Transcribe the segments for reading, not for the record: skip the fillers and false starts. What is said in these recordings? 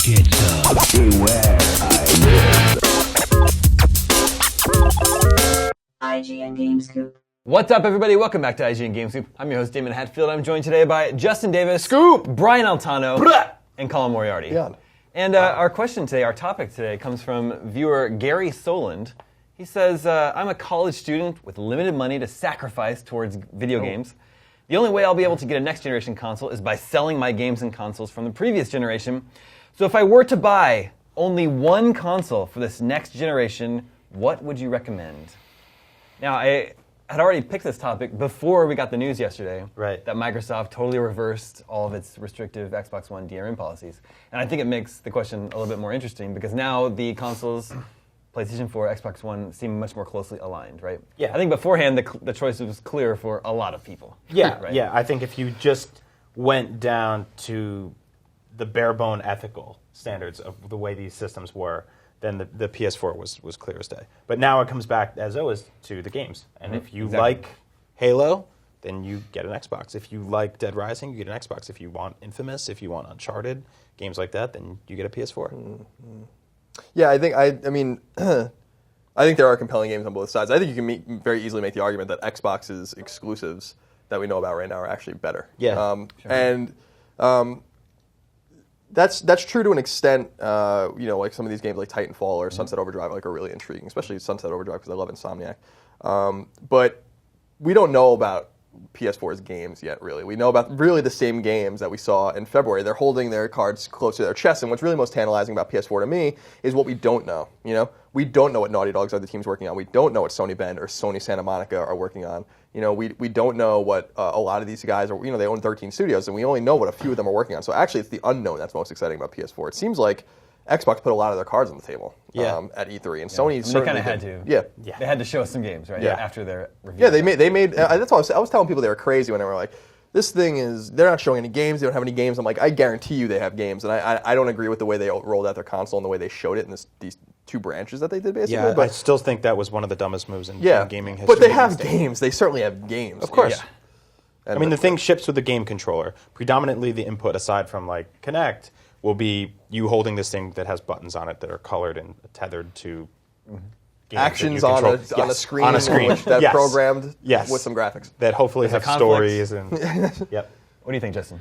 Beware, IGN Game Scoop. What's up, everybody? Welcome back to IGN Game Scoop. I'm your host, Damon Hatfield. I'm joined today by Justin Davis, Scoop, Brian Altano, and Colin Moriarty. Yeah. And our question today, our topic today, comes from viewer Gary Soland. He says, I'm a college student with limited money to sacrifice towards video games. The only way I'll be able to get a next generation console is by selling my games and consoles from the previous generation. So if I were to buy only one console for this next generation, what would you recommend? Now, I had already picked this topic before we got the news yesterday that Microsoft totally reversed all of its restrictive Xbox One DRM policies. And I think it makes the question a little bit more interesting because now the consoles, PlayStation 4, Xbox One, seem much more closely aligned, right? Yeah. I think beforehand the choice was clear for a lot of people. Yeah, right? yeah. I think if you just went down to the bare bone ethical standards of the way these systems were, then the PS4 was clear as day. But now it comes back, as always, to the games. And if you like Halo, then you get an Xbox. If you like Dead Rising, you get an Xbox. If you want Infamous, if you want Uncharted, games like that, then you get a PS4. Mm-hmm. Yeah, I mean, I think there are compelling games on both sides. I think you can very easily make the argument that Xbox's exclusives that we know about right now are actually better. Yeah, and that's true to an extent. Like some of these games like Titanfall or Sunset Overdrive are really intriguing, especially Sunset Overdrive because I love Insomniac. But we don't know about PS4's games yet, really. We know about really the same games that we saw in February. They're holding their cards close to their chest, and what's really most tantalizing about PS4 to me is what we don't know. We don't know what Naughty Dog's other teams working on. We don't know what Sony Bend or Sony Santa Monica are working on. We don't know what a lot of these guys are. They own 13 studios, and we only know what a few of them are working on. So actually, it's the unknown that's most exciting about PS4. It seems like Xbox put a lot of their cards on the table at E3, and Sony certainly they kind of had to. Yeah, they had to show us some games, right? Yeah. After their review. Yeah, they made. That's why I was telling people they were crazy when they were like, "This thing is they're not showing any games. They don't have any games." I'm like, I guarantee you they have games, and I don't agree with the way they rolled out their console and the way they showed it in these two branches that they did basically. Yeah, but I still think that was one of the dumbest moves in gaming history. But they have games. They certainly have games. Of course. Yeah. I mean, the thing ships with the game controller. Predominantly, the input, aside from like Kinect, will be you holding this thing that has buttons on it that are colored and tethered to games actions that you on control. a screen. That programmed with some graphics. That hopefully have stories. And Yep. What do you think, Justin?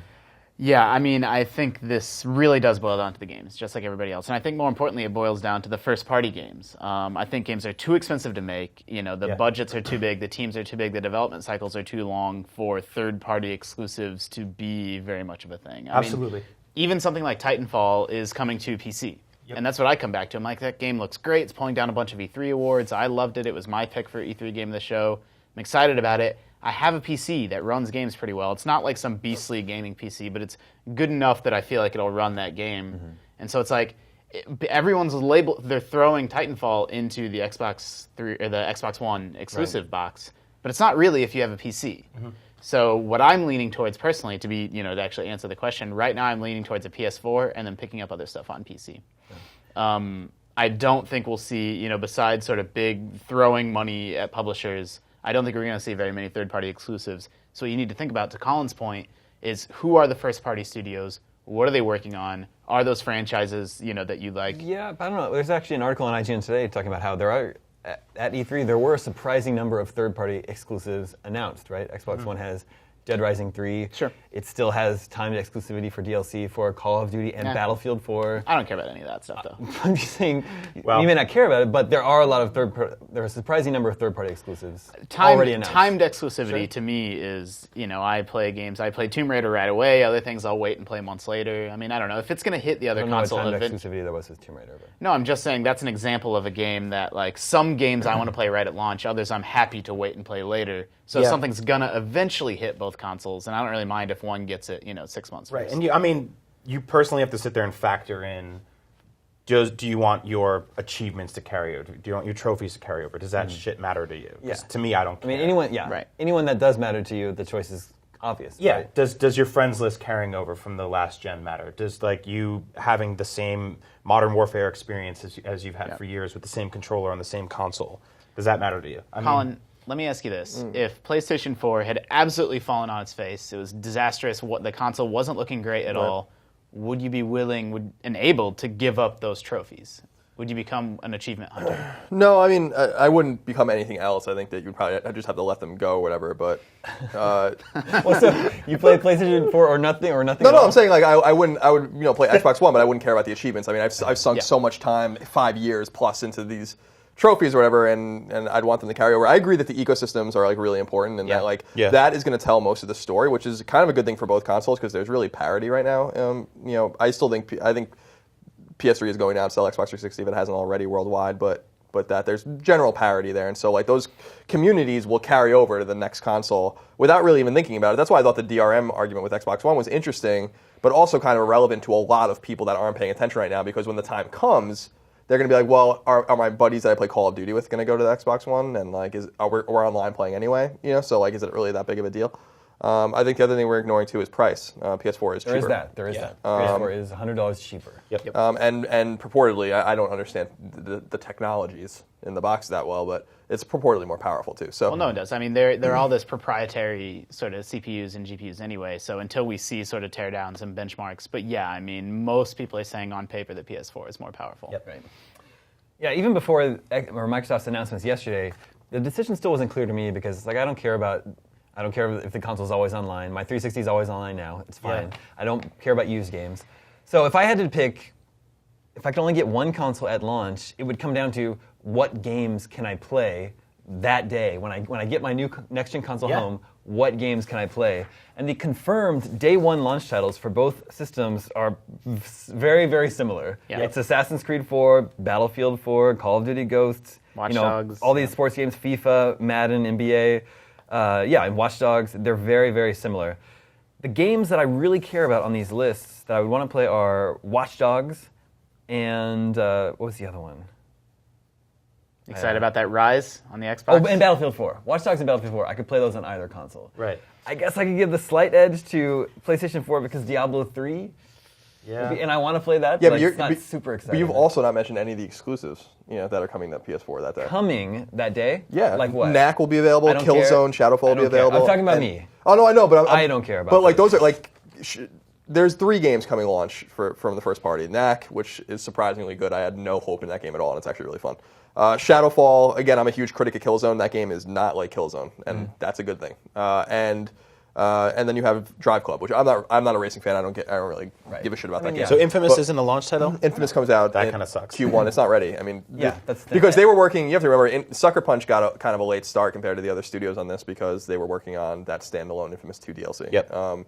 Yeah, I mean, I think this really does boil down to the games, just like everybody else. And I think more importantly, it boils down to the first-party games. I think games are too expensive to make. The budgets are too big, the teams are too big, the development cycles are too long for third-party exclusives to be very much of a thing. I mean, even something like Titanfall is coming to PC. And that's what I come back to. I'm like, that game looks great. It's pulling down a bunch of E3 awards. I loved it. It was my pick for E3 Game of the Show. I'm excited about it. I have a PC that runs games pretty well. It's not like some beastly gaming PC, but it's good enough that I feel like it'll run that game. Mm-hmm. And so it's like everyone's they're throwing Titanfall into the Xbox 3 or the Xbox One exclusive box, but it's not really if you have a PC. Mm-hmm. So what I'm leaning towards personally to actually answer the question, right now I'm leaning towards a PS4 and then picking up other stuff on PC. Yeah. I don't think we'll see, besides sort of big throwing money at publishers, I don't think we're going to see very many third-party exclusives. So what you need to think about, to Colin's point, is who are the first-party studios? What are they working on? Are those franchises, that you like? Yeah, I don't know. There's actually an article on IGN today talking about how there are, at E3, there were a surprising number of third-party exclusives announced, right? Xbox One has Dead Rising 3. Sure. It still has timed exclusivity for DLC for Call of Duty and Battlefield 4. I don't care about any of that stuff, though. I'm just saying, you may not care about it, but there are a lot of there are a surprising number of third-party exclusives already announced. Timed exclusivity to me is, I play games. I play Tomb Raider right away. Other things I'll wait and play months later. I mean, I don't know. If it's going to hit the other console... I don't know what timed exclusivity there was with Tomb Raider. But. No, I'm just saying that's an example of a game that, like, some games I want to play right at launch. Others I'm happy to wait and play later. So something's going to eventually hit both consoles, and I don't really mind if one gets it, 6 months Right, first. and you personally have to sit there and factor in, do you want your achievements to carry over? Do you want your trophies to carry over? Does that shit matter to you? Yeah. To me, I don't care. I mean, anyone that does matter to you, the choice is obvious. Yeah, right? Does your friends list carrying over from the last gen matter? Does you having the same Modern Warfare experience as you've had for years with the same controller on the same console, does that matter to you? Colin, let me ask you this. If PlayStation 4 had absolutely fallen on its face, it was disastrous, the console wasn't looking great at all, would you be willing and able to give up those trophies? Would you become an achievement hunter? No, I mean, I wouldn't become anything else. I think that you'd probably I'd just have to let them go or whatever. But Well, so you play PlayStation 4 or nothing no, at no, all? I'm saying like I would play Xbox One, but I wouldn't care about the achievements. I mean, I've sunk so much time, 5 years plus, into these trophies or whatever, and I'd want them to carry over. I agree that the ecosystems are like really important, and that that is going to tell most of the story, which is kind of a good thing for both consoles because there's really parity right now. I think PS3 is going down to sell Xbox 360 if it hasn't already worldwide, but that there's general parity there, and so like those communities will carry over to the next console without really even thinking about it. That's why I thought the DRM argument with Xbox One was interesting, but also kind of irrelevant to a lot of people that aren't paying attention right now, because when the time comes, they're going to be like, well, are my buddies that I play Call of Duty with going to go to the Xbox One, and like we're online playing anyway, so like is it really that big of a deal? I think the other thing we're ignoring too is price. PS4 is cheaper. There is that. PS4 is $100 cheaper. Yep. And purportedly, I don't understand the technologies in the box that well, but it's purportedly more powerful too. So Well, no, it does. I mean, they're all this proprietary sort of CPUs and GPUs anyway. So until we see sort of teardowns and benchmarks, but yeah, I mean, most people are saying on paper that PS4 is more powerful. Yep. Right. Yeah, even before Microsoft's announcements yesterday, the decision still wasn't clear to me because like I don't care if the console's always online. My 360 is always online now. It's fine. Yeah. I don't care about used games. So if I had to pick, if I could only get one console at launch, it would come down to what games can I play that day when I get my new next-gen console home. What games can I play? And the confirmed day one launch titles for both systems are very, very similar. Yeah. It's Assassin's Creed 4, Battlefield 4, Call of Duty Ghosts, Watch Dogs, all these sports games, FIFA, Madden, NBA. And Watch Dogs, they're very, very similar. The games that I really care about on these lists that I would want to play are Watch Dogs and what was the other one? Excited about that Rise on the Xbox? Oh, and Battlefield 4. Watch Dogs and Battlefield 4. I could play those on either console. Right. I guess I could give the slight edge to PlayStation 4 because Diablo 3. Yeah. And I want to play that, yeah, but but it's not super exciting. But you've also not mentioned any of the exclusives, that are coming to PS4 that day. Coming that day? Yeah, Like what? Knack will be available. I don't care. Killzone, Shadowfall will be don't care. available. I'm talking about me. Oh no, I know, but I don't care about But like those. those are like, there's 3 games coming launch from the first party. Knack, which is surprisingly good. I had no hope in that game at all, and it's actually really fun. Shadowfall, again, I'm a huge critic of Killzone. That game is not like Killzone, and that's a good thing. And then you have Drive Club, which I'm not a racing fan. I don't really give a shit about that game. So Infamous isn't a launch title? Infamous comes out. That kinda sucks. Q1. It's not ready. I mean, that's the because they were working. You have to remember, Sucker Punch got kind of a late start compared to the other studios on this because they were working on that standalone Infamous 2 DLC. Yep.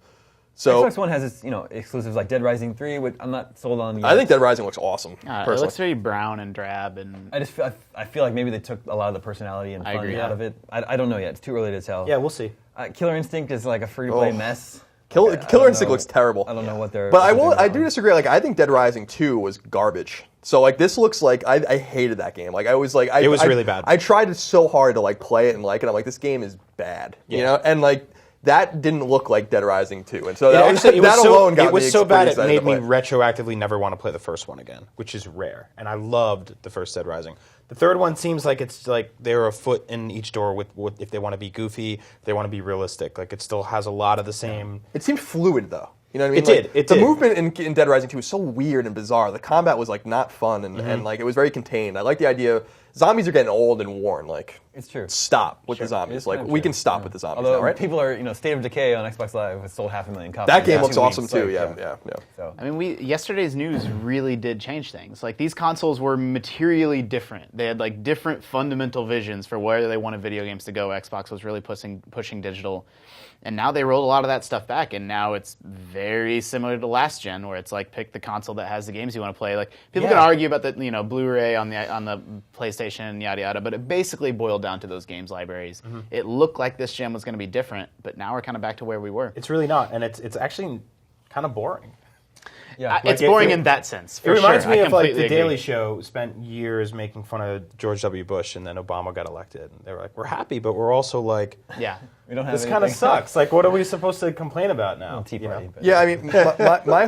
So Xbox One has its exclusives like Dead Rising 3, which I'm not sold on yet. I think Dead Rising looks awesome. It Personally, looks very brown and drab, and I feel like maybe they took a lot of the personality and I fun agree, out yeah. of it. I don't know yet. It's too early to tell. Yeah, we'll see. Killer Instinct is like a free-to-play Oh. mess. Killer don't Instinct know. looks terrible. I don't know what they're. But what they're doing I with do that disagree. Like, I think Dead Rising 2 was garbage. So like this looks like I hated that game. Like I was like It was really bad. I tried so hard to like play it and like it. I'm like, this game is bad. And like that didn't look like Dead Rising 2. And so that alone got me it was so bad it excited made to me play. retroactively never want to play the first one again, which is rare. And I loved the first Dead Rising. The third one seems like it's like they're a foot in each door with if they want to be goofy, if they want to be realistic. Like it still has a lot of the same. It seemed fluid though. You know what I mean? It did. Like, It the did. movement in Dead Rising 2 was so weird and bizarre. The combat was like not fun and like it was very contained. I like the idea. Zombies are getting old and worn. Like It's true. Stop with the It's zombies. kind Like of we true. can stop with the zombies Although now, right? people are, State of Decay on Xbox Live has sold 500,000 copies. That game in looks 2 awesome weeks. too. Like, Yeah. So I mean, yesterday's news really did change things. Like these consoles were materially different. They had like different fundamental visions for where they wanted video games to go. Xbox was really pushing digital, and now they rolled a lot of that stuff back. And now it's very similar to last gen, where it's like pick the console that has the games you want to play. Like people can argue about the Blu-ray on the PlayStation, yada yada, but it basically boiled down to those games libraries. It looked like this gen was going to be different, but now we're kind of back to where we were. It's really not, and it's actually kind of boring. yeah, It's boring in that sense. It For reminds sure. me I of like completely the agree. Daily Show spent years making fun of George W. Bush, and then Obama got elected. And they were like, "We're happy, but we're also like, Yeah. We don't have this kind of anything. sucks. Like, what are we supposed to complain about now? Tea you know? Party. But Yeah, I mean, my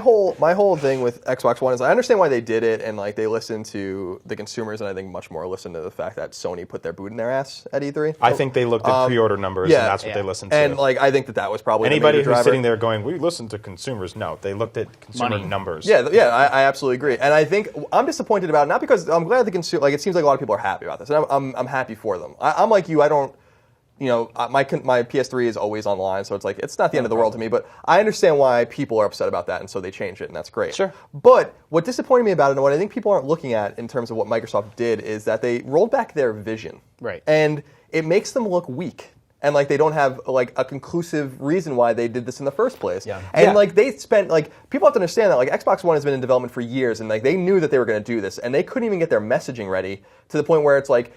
whole thing with Xbox One is I understand why they did it, and like they listen to the consumers, and I think much more listen to the fact that Sony put their boot in their ass at E3. I think they looked at pre-order numbers, yeah. and that's what they listened to. And like I think that was probably Anybody the major who's driver. sitting there going, "We listen to consumers," no, they looked at consumer Money. numbers. Yeah, I absolutely agree, and I think I'm disappointed about it, not because I'm glad the consumer. Like it seems like a lot of people are happy about this, and I'm happy for them. I'm like you. I don't. You know, my PS3 is always online, so it's like it's not the end of the world to me. But I understand why people are upset about that, and so they changed it, and that's great. Sure. But what disappointed me about it, and what I think people aren't looking at in terms of what Microsoft did, is that they rolled back their vision. Right. And it makes them look weak. And like they don't have like a conclusive reason why they did this in the first place. Yeah. And Yeah. like they spent like people have to understand that like Xbox One has been in development for years, and like they knew that they were going to do this, and they couldn't even get their messaging ready to the point where it's like,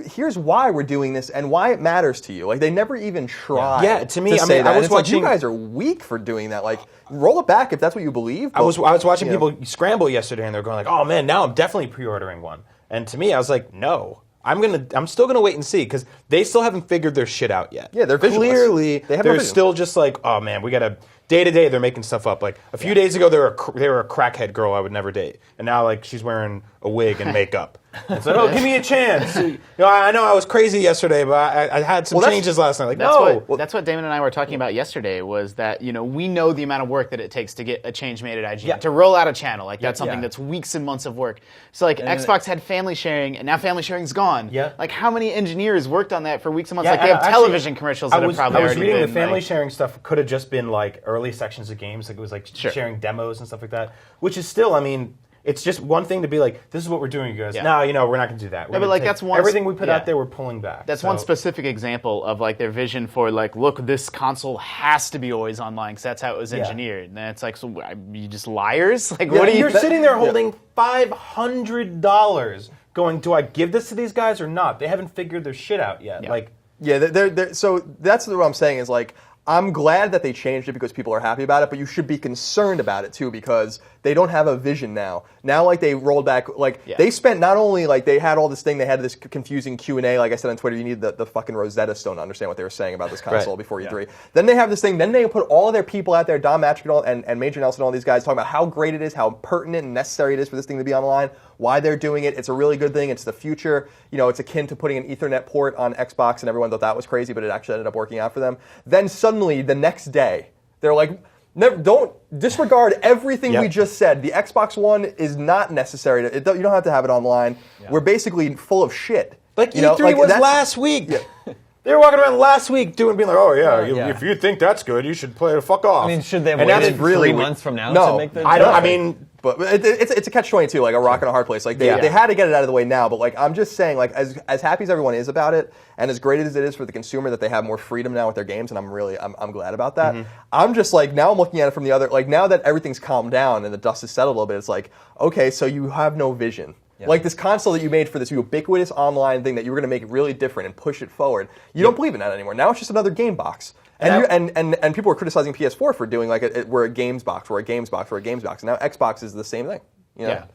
here's why we're doing this and why it matters to you. Like they never even tried. Yeah, to me, I say mean, that. I was And it's like, watching- you guys are weak for doing that. Like roll it back if that's what you believe. I was watching you know. people scramble yesterday, and they're going like, "Oh man, now I'm definitely pre-ordering one." And to me, I was like, "No, I'm still gonna wait and see because they still haven't figured their shit out yet." Yeah, they're visionless. clearly They have no they're vision. still just like, "Oh man, we gotta." Day to day, they're making stuff up. Like a few days ago, they were a crackhead girl I would never date, and now like she's wearing a wig and makeup. It's like, oh, give me a chance. You know, I know I was crazy yesterday, but I had some changes last night. Like, That's what Damon and I were talking about yesterday. Was that we know the amount of work that it takes to get a change made at IGN Yeah. to roll out a channel like that's something Yeah. that's weeks and months of work. So like Xbox had family sharing, and now family sharing's gone. Yeah. Like how many engineers worked on that for weeks and months? Yeah, like they have actually, television commercials that have probably I was already reading been the family like, sharing stuff could have just been like early sections of games, like it was like Sure. sharing demos and stuff like that, which is still, I mean, it's just one thing to be like, this is what we're doing, you guys. Yeah. No, we're not going to do that. We're but gonna like take that's one everything we put yeah. out there, we're pulling back. That's So- one specific example of like their vision for like, look, this console has to be always online because that's how it was engineered. And it's like, so you just liars? Like, what are you? You're sitting there holding $500, going, do I give this to these guys or not? They haven't figured their shit out yet. Yeah. Like, Yeah, so that's what I'm saying is like, I'm glad that they changed it because people are happy about it, but you should be concerned about it too because they don't have a vision now. Now, like they rolled back, like they spent not only like they had all this thing, they had this confusing Q&A. Like I said on Twitter, you need the fucking Rosetta Stone to understand what they were saying about this console before E3. Then they have this thing. Then they put all of their people out there, Don Matrick and Major Nelson, all these guys talking about how great it is, how pertinent and necessary it is for this thing to be online. Why they're doing it. It's a really good thing. It's the future. You know, it's akin to putting an Ethernet port on Xbox, and everyone thought that was crazy, but it actually ended up working out for them. Then suddenly, the next day, they're like, don't disregard everything we just said. The Xbox One is not necessary. You don't have to have it online. Yeah. We're basically full of shit. Like E3 was last week. Yeah. They were walking around last week being like, oh yeah, if you think that's good, you should play it. Fuck off. I mean, should they have And waited really 3 months from now No, to make the? I mean. But it's a catch-22, like a rock and a hard place. Like they had to get it out of the way now. But like I'm just saying, like as happy as everyone is about it, and as great as it is for the consumer that they have more freedom now with their games, and I'm glad about that. Mm-hmm. I'm just like now I'm looking at it from the other, like now that everything's calmed down and the dust has settled a little bit, it's like okay, so you have no vision. Yeah. Like this console that you made for this ubiquitous online thing that you were going to make it really different and push it forward. You don't believe in that anymore. Now it's just another game box. And people were criticizing PS4 for doing like we're a games box, we're a games box, we're a games box. And now Xbox is the same thing. You know? Yeah.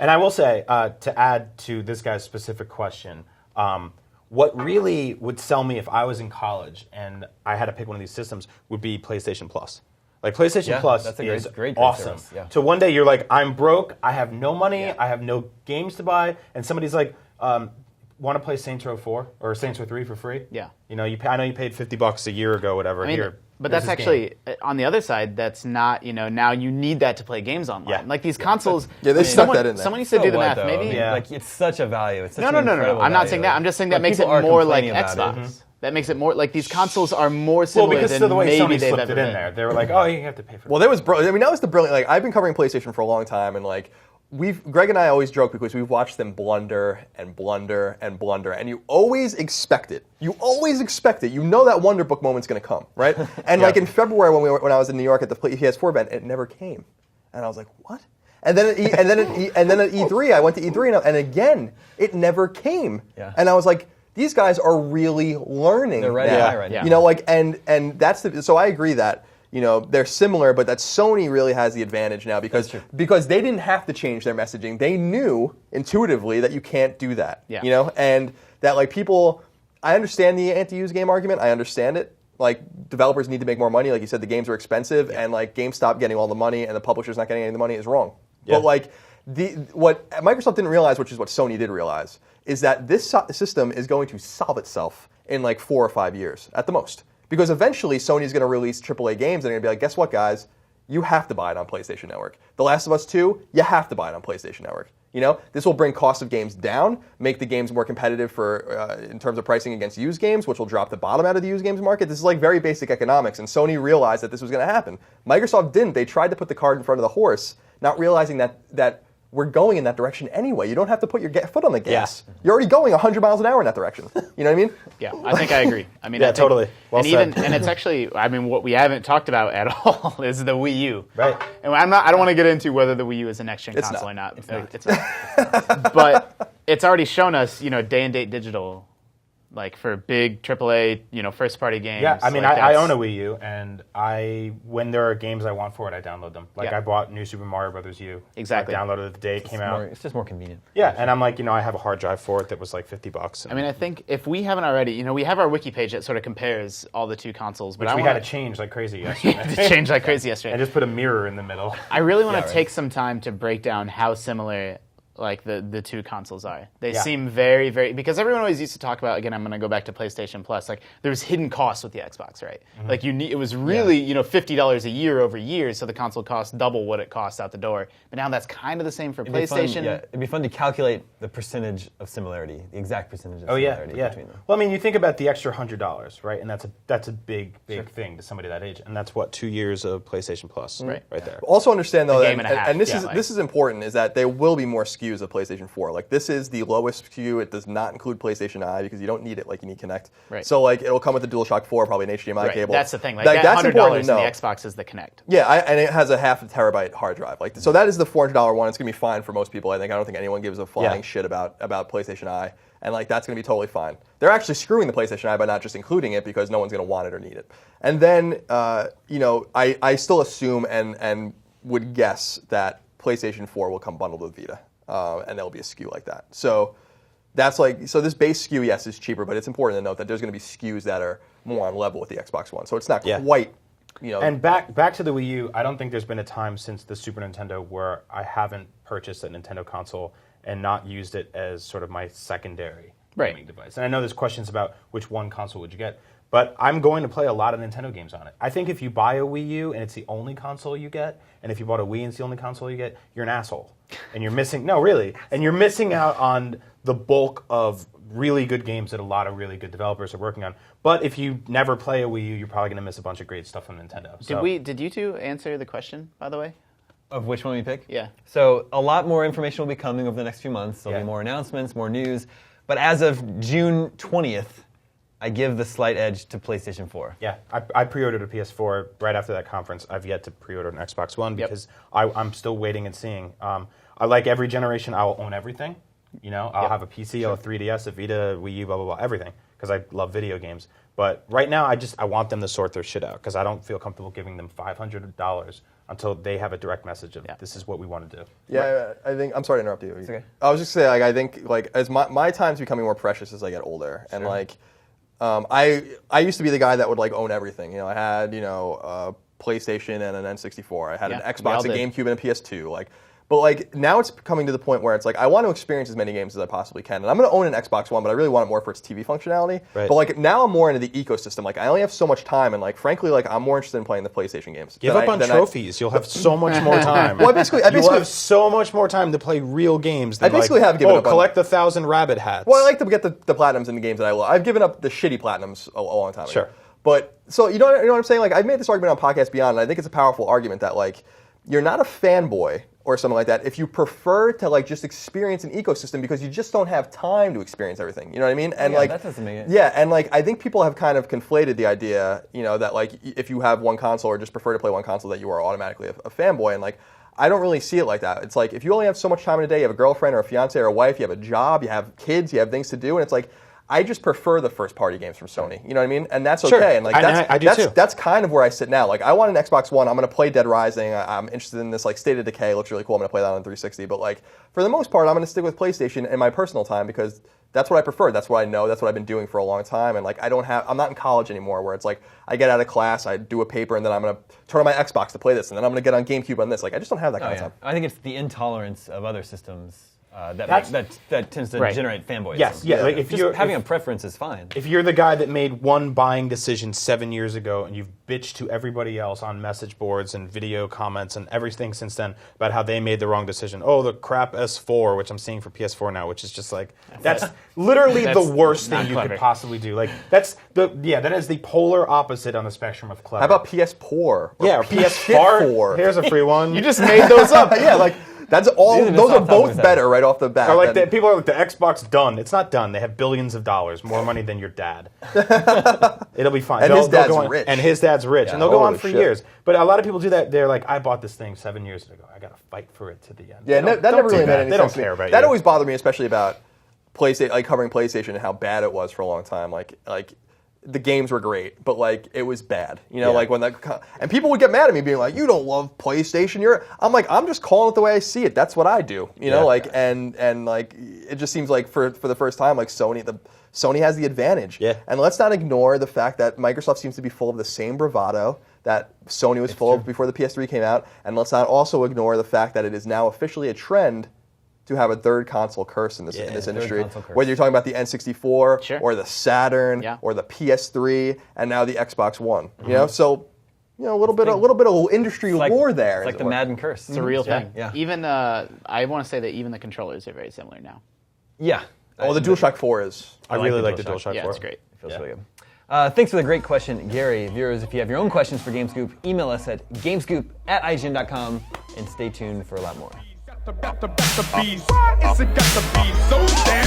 And I will say, to add to this guy's specific question, what really would sell me if I was in college and I had to pick one of these systems would be PlayStation Plus. Like PlayStation Plus that's a is great awesome. service, yeah. So one day you're like, I'm broke, I have no money, I have no games to buy, and somebody's like, want to play Saints Row 4 or Saints Row 3 for free? Yeah. You know, I know you paid $50 a year ago, whatever. I mean, Here, but here's that's this game. actually on the other side. That's not now you need that to play games online. Yeah. Like these consoles. Yeah, they stuck that in there. Someone needs to do the math. Maybe. Yeah. Like it's such a value. It's such No. an incredible I'm not value. saying that. I'm just saying that But makes it people are more like complaining about it. Xbox. That makes it more like these consoles are more similar because than of the way maybe Sony they've slipped ever it in been. there. They were like, oh, you have to pay for it. Well, that was that was the brilliant. Like I've been covering PlayStation for a long time, and like Greg and I always joke because we've watched them blunder and blunder and blunder, and you always expect it. You always expect it. You know that Wonder Book moment's going to come, right? And like in February when I was in New York at the PS4 event, it never came, and I was like, what? And then at E3, I went to E3, and again, it never came. Yeah. And I was like, these guys are really learning. They're ready now. to buy right now. You know, like and that's so I agree that. You know, they're similar, but that Sony really has the advantage now because they didn't have to change their messaging. They knew intuitively that you can't do that. Yeah. You know, and that like people, I understand the anti-use game argument. I understand it. like developers need to make more money. Like you said, the games are expensive, and like GameStop getting all the money and the publisher's not getting any of the money is wrong. Yeah. But like what Microsoft didn't realize, which is what Sony did realize, is that this system is going to solve itself in like 4 or 5 years at the most. Because eventually Sony's going to release AAA games and they're going to be like, guess what, guys? You have to buy it on PlayStation Network. The Last of Us 2, you have to buy it on PlayStation Network. You know, this will bring cost of games down, make the games more competitive for in terms of pricing against used games, which will drop the bottom out of the used games market. This is like very basic economics, and Sony realized that this was going to happen. Microsoft didn't. They tried to put the cart in front of the horse, not realizing that we're going in that direction anyway. You don't have to put your foot on the gas. Yeah. You're already going 100 miles an hour in that direction. You know what I mean? Yeah, I think I agree. I mean, Yeah, I think, totally. Well and said. and it's actually, I mean, what we haven't talked about at all is the Wii U. Right. And I don't want to get into whether the Wii U is a next gen It's console not. or not. It's not. But it's already shown us, day and date digital, like for big AAA, first party games. Yeah, I mean, like I that's- own a Wii U, and when there are games I want for it, I download them. Like Yeah. I bought New Super Mario Brothers U. Exactly. I downloaded it the day it came out. It's just more convenient. Yeah, and I'm like, I have a hard drive for it that was like $50. I mean, I think if we haven't already, we have our wiki page that sort of compares all the two consoles, but which I we wanna, had to change like crazy yesterday. to change like crazy yesterday. And just put a mirror in the middle. I really want to right. take some time to break down how similar like the two consoles are. They Yeah. seem very, very, because everyone always used to talk about, again, I'm going to go back to PlayStation Plus, like there was hidden costs with the Xbox, right? Mm-hmm. Like it was really, $50 a year over years, so the console cost double what it costs out the door. But now that's kind of the same for It'd be fun- PlayStation. yeah, it'd be fun to calculate the percentage of similarity, the exact percentage of Oh yeah, similarity yeah. between them. Well, I mean, you think about the extra $100, right? And that's a big thing to somebody that age, and that's what 2 years of PlayStation Plus, right there. Also understand though, game and a half, and this yeah, is like- this is important, is that there will be more SKUs of PlayStation 4. Like this is the lowest SKU. It does not include PlayStation Eye because you don't need it like you need Kinect. Right. So like it'll come with the DualShock 4, probably an HDMI Right. cable. That's the thing. Like That's that $100 important in to the know. Xbox is the Kinect. Yeah, and it has a 0.5 terabyte hard drive. Like so that is the $400 one. It's gonna be fine for most people. I don't think anyone gives a flying Yeah. shit about PlayStation Eye. And like that's going to be totally fine. They're actually screwing the PlayStation Eye by not just including it because no one's going to want it or need it. And then I still assume and would guess that PlayStation 4 will come bundled with Vita, and there'll be a SKU like that. So that's this base SKU, yes, is cheaper, but it's important to note that there's going to be SKUs that are more on level with the Xbox One. So it's not Yeah. quite. And back to the Wii U, I don't think there's been a time since the Super Nintendo where I haven't purchased a Nintendo console and not used it as sort of my secondary gaming device. And I know there's questions about which one console would you get, but I'm going to play a lot of Nintendo games on it. I think if you buy a Wii U and it's the only console you get, and if you bought a Wii and it's the only console you get, you're an asshole. And you're missing, no, really, and you're missing out on the bulk of really good games that a lot of really good developers are working on. But if you never play a Wii U, you're probably going to miss a bunch of great stuff from Nintendo. Did you two answer the question, by the way? Of which one we pick? Yeah. So a lot more information will be coming over the next few months. There'll be more announcements, more news. But as of June 20th, I give the slight edge to PlayStation 4. Yeah, I pre-ordered a PS4 right after that conference. I've yet to pre-order an Xbox One because I'm still waiting and seeing. I like every generation. I will own everything. I'll have a PC, I'll have a 3DS, a Vita, Wii U, blah, blah, blah, everything, because I love video games. But right now, I want them to sort their shit out, because I don't feel comfortable giving them $500 until they have a direct message of this is what we want to do. Yeah, I think I'm sorry to interrupt you. It's okay. I was just saying, I think as my time's becoming more precious as I get older, and I used to be the guy that would own everything. I had a PlayStation and an N64. I had an Yeah, we Xbox, all a did. GameCube, and a PS2. But now it's coming to the point where it's I want to experience as many games as I possibly can, and I'm going to own an Xbox One, but I really want it more for its TV functionality. Right. But now I'm more into the ecosystem. I only have so much time, and frankly, I'm more interested in playing the PlayStation games. Give up on trophies. You'll have so much more time. Well, I basically you'll have so much more time to play real games. Than I basically have given up on- collect 1,000 rabbit hats. Well, I like to get the platinums in the games that I love. I've given up the shitty platinums a long time ago. Sure. But, so, you know what I'm saying? I've made this argument on Podcast Beyond, and I think it's a powerful argument that, you're not a fanboy or something like that if you prefer to, just experience an ecosystem because you just don't have time to experience everything. You know what I mean? And, yeah, that doesn't make it. Yeah, and, I think people have kind of conflated the idea, that, if you have one console or just prefer to play one console, that you are automatically a fanboy. And, I don't really see it like that. It's if you only have so much time in a day, you have a girlfriend or a fiance or a wife, you have a job, you have kids, you have things to do, and it's I just prefer the first-party games from Sony. You know what I mean? And that's Sure. okay. And I do too. that's kind of where I sit now. I want an Xbox One. I'm going to play Dead Rising. I'm interested in this State of Decay. It looks really cool. I'm going to play that on 360. But for the most part, I'm going to stick with PlayStation in my personal time because that's what I prefer. That's what I know. That's what I've been doing for a long time. And like I'm not in college anymore where it's like I get out of class, I do a paper, and then I'm gonna turn on my Xbox to play this, and then I'm gonna get on GameCube on this. Like I just don't have that kind of time. I think it's the intolerance of other systems that tends to generate fanboyism. Yes, yeah. Like having a preference is fine. If you're the guy that made one buying decision 7 years ago and you've bitched to everybody else on message boards and video comments and everything since then about how they made the wrong decision. Oh, the crap S4, which I'm seeing for PS4 now, which is just like that's literally the worst thing you could possibly do. Like that is the polar opposite on the spectrum of clever. How about PS4? Yeah, or PS4. Here's a free one. You just made those up. Yeah, like those are both better right off the bat. Or like people are like the Xbox done. It's not done. They have billions of dollars, more money than your dad. It'll be fine. And his dad's rich. And his dad's rich, and they'll go on for years. But a lot of people do that. They're like, I bought this thing 7 years ago. I got to fight for it to the end. Yeah, that never really made any sense. They don't care about you. That always bothered me, especially about PlayStation, like covering PlayStation and how bad it was for a long time. Like the games were great, but like it was bad. Like when and people would get mad at me, being like, "You don't love PlayStation." I'm like, I'm just calling it the way I see it. That's what I do. And like it just seems like for the first time, like Sony has the advantage. Yeah. And let's not ignore the fact that Microsoft seems to be full of the same bravado that Sony was full of before the PS3 came out. And let's not also ignore the fact that it is now officially a trend to have a third console curse in this industry. Whether you're talking about the N64 or the Saturn or the PS3 and now the Xbox One. So a little bit of industry lore there. It's like the Madden curse. It's a real thing. Yeah. Even I want to say that even the controllers are very similar now. Yeah. Oh, the DualShock 4 is. I really like the DualShock 4. Yeah, it's great. It feels really good. Thanks for the great question, Gary. Viewers, if you have your own questions for GameScoop, email us at gamescoop@ign.com and stay tuned for a lot more. Got the bees. Why is it got to be so damn